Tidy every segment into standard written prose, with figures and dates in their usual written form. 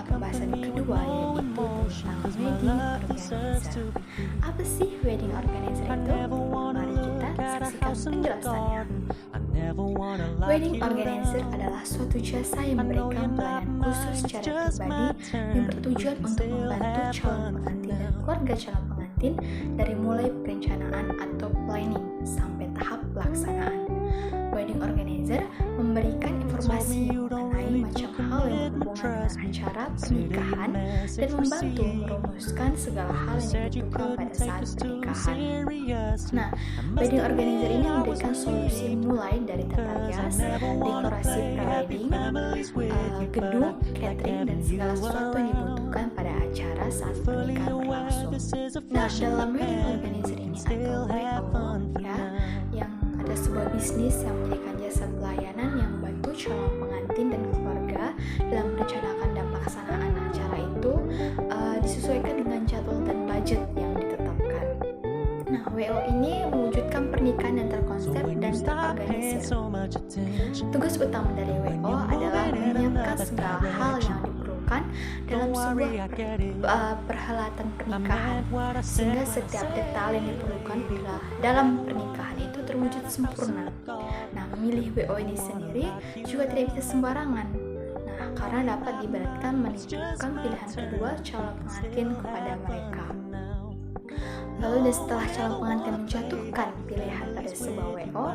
pembahasan kedua, yaitu tentang wedding organizer. Apa sih wedding organizer itu? Mari kita saksikan penjelasannya. Wedding organizer adalah suatu jasa yang memberikan pelayanan khusus secara pribadi yang bertujuan untuk membantu calon pengantin dan keluarga calon pengantin dari mulai perencanaan atau planning sampai tahap pelaksanaan. Wedding organizer memberikan informasi mengenai macam hal yang berhubungan dengan acara pernikahan dan membantu merumuskan segala hal yang dibutuhkan pada saat pernikahan. Nah, wedding organizer ini memberikan solusi mulai dari tata rias, dekorasi pre-wedding, gedung, catering, dan segala sesuatu yang dibutuhkan pada acara saat pernikahan berlangsung. Nah, dalam wedding organizer ini atau WO, ya, yang ada sebuah bisnis yang memberikan jasa pelayanan yang membantu calon pengantin dan keluarga dalam merencanakan dan pelaksanaan acara itu disesuaikan dengan jadwal dan budget yang ditetapkan. Nah, WO ini mewujudkan pernikahan yang terkonsep dan terorganisir. Tugas utama dari WO adalah menyiapkan segala hal yang diperlukan dalam sebuah perhelatan pernikahan, sehingga setiap detail yang diperlukan dalam pernikahan itu terwujud sempurna. Nah, memilih WO ini sendiri juga tidak bisa sembarangan. Nah, karena dapat diibaratkan menunjukkan pilihan kedua calon pengantin kepada mereka. Lalu setelah calon pengantin menjatuhkan pilihan pada sebuah WO,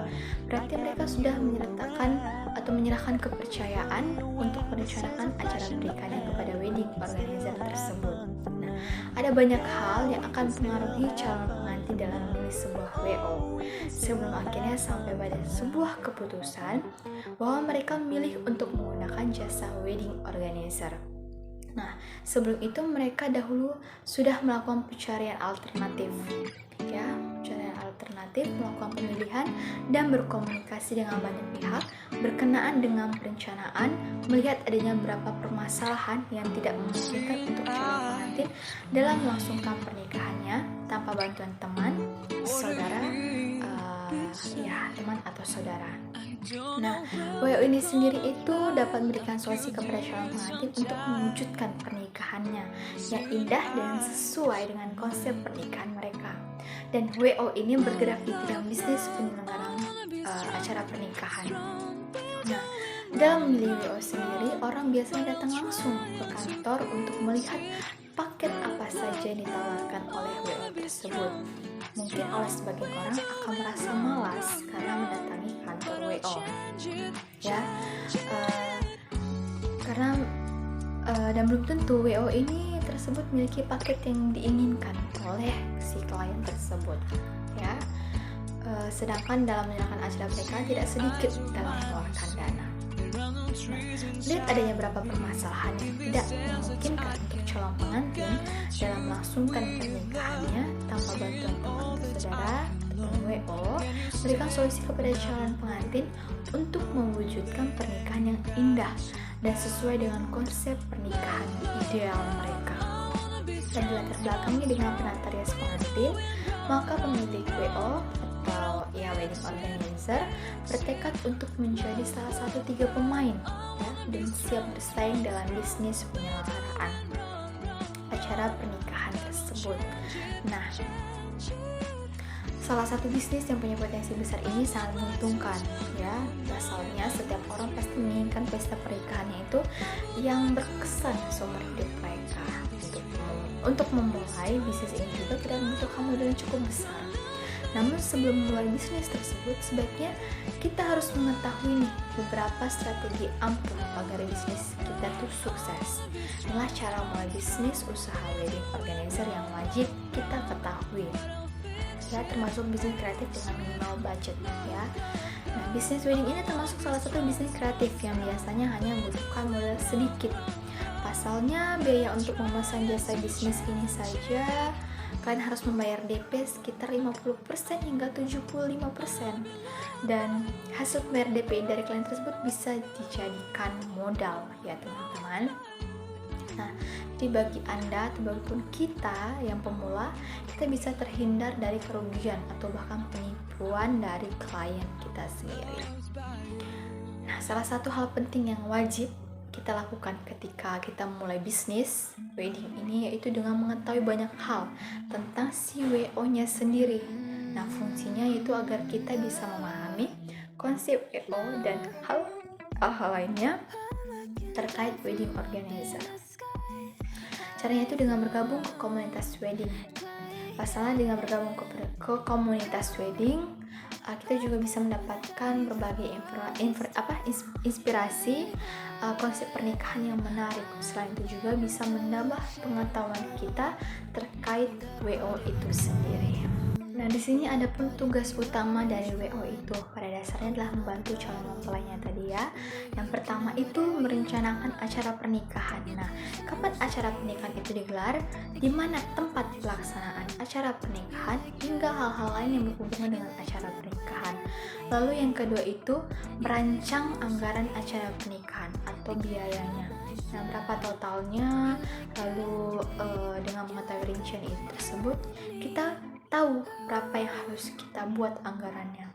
berarti mereka sudah menyerahkan kepercayaan untuk merencanakan acara pernikahan kepada wedding organizer tersebut. Nah, ada banyak hal yang akan mempengaruhi calon pengantin dalam memilih sebuah WO sebelum akhirnya sampai pada sebuah keputusan bahwa mereka memilih untuk menggunakan jasa wedding organizer. Nah, sebelum itu mereka dahulu sudah melakukan pencarian alternatif, melakukan pemilihan dan berkomunikasi dengan banyak pihak berkenaan dengan perencanaan, melihat adanya beberapa permasalahan yang tidak memungkinkan untuk calon pengantin dalam melangsungkan pernikahannya tanpa bantuan teman, saudara, teman atau saudara. Nah, WO ini sendiri itu dapat memberikan solusi kepada calon pengantin untuk mewujudkan pernikahannya yang indah dan sesuai dengan konsep pernikahan mereka. Dan WO ini bergerak di bidang bisnis penyelenggaraan acara pernikahan. Nah, dalam memilih WO sendiri, orang biasanya datang langsung ke kantor untuk melihat paket apa saja yang ditawarkan oleh WO tersebut. Mungkin oleh sebagian orang akan merasa malas karena mendatangi kantor WO, dan belum tentu WO ini tersebut memiliki paket yang diinginkan oleh si klien tersebut, sedangkan dalam menjalankan acara pernikahan tidak sedikit dalam mengeluarkan dana. Lihat adanya beberapa permasalahan yang tidak memungkinkan untuk calon pengantin dalam melangsungkan pernikahannya tanpa bantuan teman saudara atau WO, berikan solusi kepada calon pengantin untuk mewujudkan pernikahan yang indah dan sesuai dengan konsep pernikahan ideal mereka. Dan dilatar belakangnya dengan penata rias pengantin, maka pemilik WO atau wedding organizer bertekad untuk menjadi salah satu 3 pemain dan siap bersaing dalam bisnis penyelenggaraan acara pernikahan tersebut. Nah, salah satu bisnis yang punya potensi besar ini sangat menguntungkan, pasalnya setiap orang pasti menginginkan pesta pernikahannya itu yang berkesan seumur hidup mereka. Untuk memulai bisnis ini juga tidak membutuhkan modal yang cukup besar. Namun sebelum memulai bisnis tersebut, sebaiknya kita harus mengetahui beberapa strategi ampuh agar bisnis kita tuh sukses. Inilah cara mulai bisnis usaha wedding organizer yang wajib kita ketahui. Termasuk bisnis kreatif dengan minimal budget, Nah, bisnis wedding ini termasuk salah satu bisnis kreatif yang biasanya hanya membutuhkan modal sedikit. Pasalnya, biaya untuk memesan jasa bisnis ini saja kalian harus membayar DP sekitar 50% hingga 75%, dan hasil pembayaran DP dari klien tersebut bisa dijadikan modal, teman-teman. Nah, bagi Anda atau bagipun kita yang pemula, kita bisa terhindar dari kerugian atau bahkan penipuan dari klien kita sendiri. Nah, salah satu hal penting yang wajib kita lakukan ketika kita mulai bisnis wedding ini, yaitu dengan mengetahui banyak hal tentang si WO-nya sendiri. Nah, fungsinya yaitu agar kita bisa memahami konsep WO dan hal-hal lainnya terkait wedding organizer. Caranya itu dengan bergabung ke komunitas wedding. Pasalnya dengan bergabung ke komunitas wedding, kita juga bisa mendapatkan berbagai inspirasi konsep pernikahan yang menarik. Selain itu juga bisa menambah pengetahuan kita terkait WO itu sendiri. Nah, di sini ada pun tugas utama dari WO itu pada dasarnya adalah membantu calon mempelainya tadi ya. Yang pertama itu merencanakan acara pernikahan. Nah, kapan acara pernikahan itu digelar, di mana tempat pelaksanaan acara pernikahan, hingga hal-hal lain yang berhubungan dengan acara pernikahan. Lalu yang kedua itu merancang anggaran acara pernikahan atau biayanya. Nah, berapa totalnya, lalu dengan mengetahui rincian itu tersebut, kita tahu berapa yang harus kita buat anggarannya.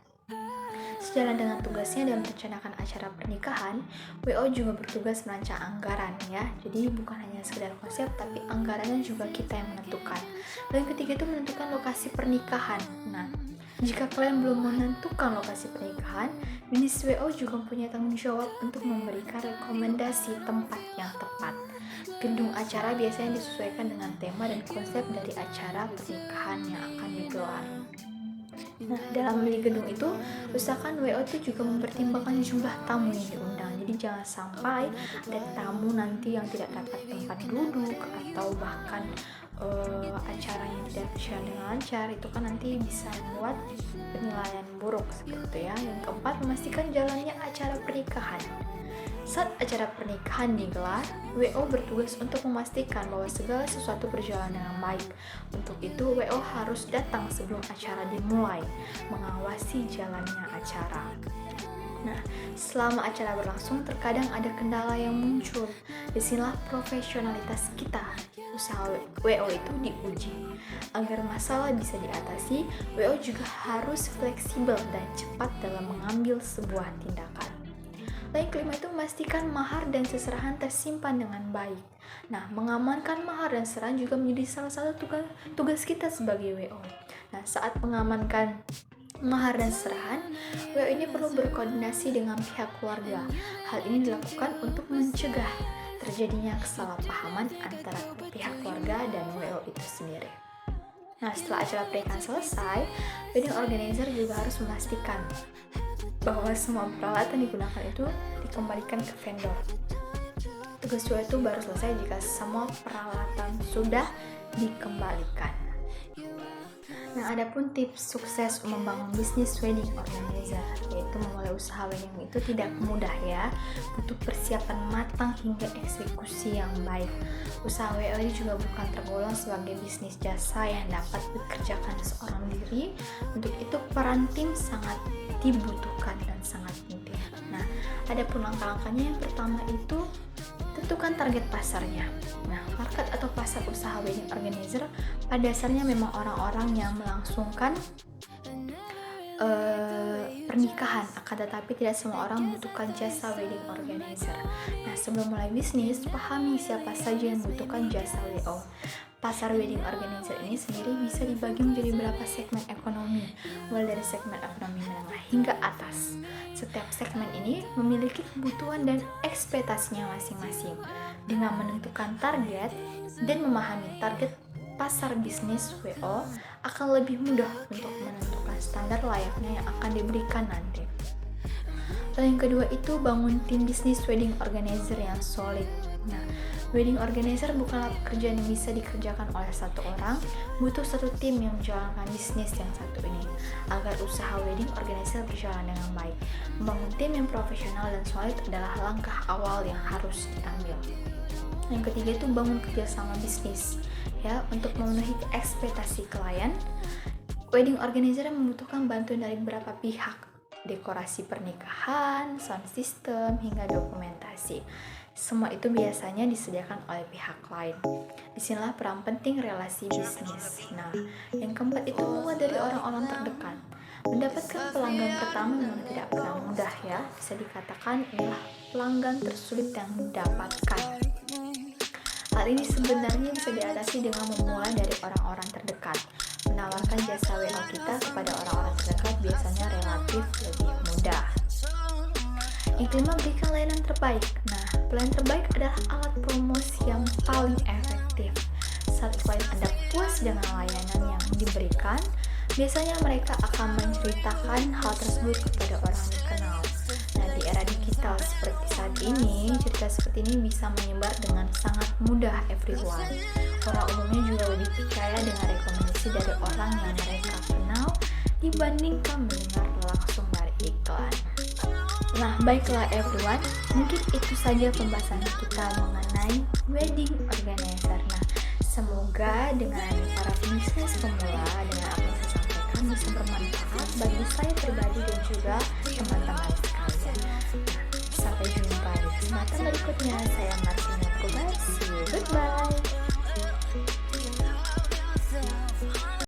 Sejalan dengan tugasnya dalam merencanakan acara pernikahan, WO juga bertugas merancang anggaran ya. Jadi bukan hanya sekedar konsep, tapi anggarannya juga kita yang menentukan. Dan yang ketiga itu menentukan lokasi pernikahan. Nah, jika kalian belum menentukan lokasi pernikahan, bisnis WO juga punya tanggung jawab untuk memberikan rekomendasi tempat yang tepat. Gedung acara biasanya disesuaikan dengan tema dan konsep dari acara pernikahan yang akan digelar. Nah, dalam memilih gedung itu, usahakan WO itu juga mempertimbangkan jumlah tamu yang diundang. Jadi jangan sampai ada tamu nanti yang tidak dapat tempat duduk atau bahkan acaranya tidak berjalan dengan lancar. Itu kan nanti bisa membuat penilaian buruk seperti itu ya. Yang keempat, memastikan jalannya acara pernikahan. Saat acara pernikahan digelar, WO bertugas untuk memastikan bahwa segala sesuatu berjalan dengan baik. Untuk itu, WO harus datang sebelum acara dimulai, mengawasi jalannya acara. Nah, selama acara berlangsung, terkadang ada kendala yang muncul. Disinilah profesionalitas kita, usaha WO itu diuji. Agar masalah bisa diatasi, WO juga harus fleksibel dan cepat dalam mengambil sebuah tindakan. Yang kelima itu memastikan mahar dan seserahan tersimpan dengan baik. Nah, mengamankan mahar dan seserahan juga menjadi salah satu tugas kita sebagai WO. Nah, saat mengamankan mahar dan seserahan, WO ini perlu berkoordinasi dengan pihak keluarga. Hal ini dilakukan untuk mencegah terjadinya kesalahpahaman antara pihak keluarga dan WO itu sendiri. Nah, setelah acara pernikahan selesai, wedding organizer juga harus memastikan bahwa semua peralatan digunakan itu dikembalikan ke vendor. Tugas WO itu baru selesai jika semua peralatan sudah dikembalikan. Nah, ada pun tips sukses membangun bisnis wedding organizer, yaitu memulai usaha wedding itu tidak mudah ya, butuh persiapan matang hingga eksekusi yang baik. Usaha WO ini juga bukan tergolong sebagai bisnis jasa yang dapat dikerjakan seorang diri. Untuk itu peran tim sangat dibutuhkan dan sangat penting. Nah, ada pun langkah-langkahnya. Yang pertama itu tentukan target pasarnya. Nah, market atau pasar usaha wedding organizer pada dasarnya memang orang-orang yang melangsungkan pernikahan, akan tetapi tidak semua orang membutuhkan jasa wedding organizer. Nah, sebelum mulai bisnis, pahami siapa saja yang membutuhkan jasa WO. Pasar wedding organizer ini sendiri bisa dibagi menjadi beberapa segmen ekonomi, mulai dari segmen ekonomi menengah hingga atas. Setiap segmen ini memiliki kebutuhan dan ekspektasinya masing-masing. Dengan menentukan target dan memahami target pasar bisnis WO, akan lebih mudah untuk menentukan standar layaknya yang akan diberikan nanti. Lalu yang kedua itu bangun tim bisnis wedding organizer yang solid. Nah, wedding organizer bukanlah pekerjaan yang bisa dikerjakan oleh satu orang, butuh satu tim yang menjalankan bisnis yang satu ini, agar usaha wedding organizer berjalan dengan baik. Membangun tim yang profesional dan solid adalah langkah awal yang harus diambil. Yang ketiga itu bangun kerjasama bisnis, ya, untuk memenuhi ekspektasi klien. Wedding organizer membutuhkan bantuan dari beberapa pihak, dekorasi pernikahan, sound system, hingga dokumentasi. Semua itu biasanya disediakan oleh pihak lain. Disinilah peran penting relasi bisnis. Nah, yang keempat itu mulai dari orang-orang terdekat. Mendapatkan pelanggan pertama memang tidak pernah mudah ya. Bisa dikatakan inilah pelanggan tersulit yang didapatkan. Hal ini sebenarnya bisa diatasi dengan memulai dari orang-orang terdekat. Menawarkan jasa WA kita kepada orang-orang terdekat biasanya relatif lebih mudah. Yang kelima, berikan layanan terbaik. Nah, pelayanan terbaik adalah alat promosi yang paling efektif. Saat klien Anda puas dengan layanan yang diberikan, biasanya mereka akan menceritakan hal tersebut kepada orang dikenal. Nah, di era digital seperti saat ini, cerita seperti ini bisa menyebar dengan sangat mudah everyone. Orang umumnya juga lebih percaya dengan rekomendasi dari orang yang mereka kenal dibandingkan mendengar langsung dari iklan. Nah, baiklah everyone, mungkin itu saja pembahasan kita mengenai wedding organizer. Nah, semoga dengan para bisnis pemula, dengan apa yang saya sampaikan bisa bermanfaat bagi saya pribadi dan juga teman-teman sekalian. Sampai jumpa di kesempatan berikutnya. Saya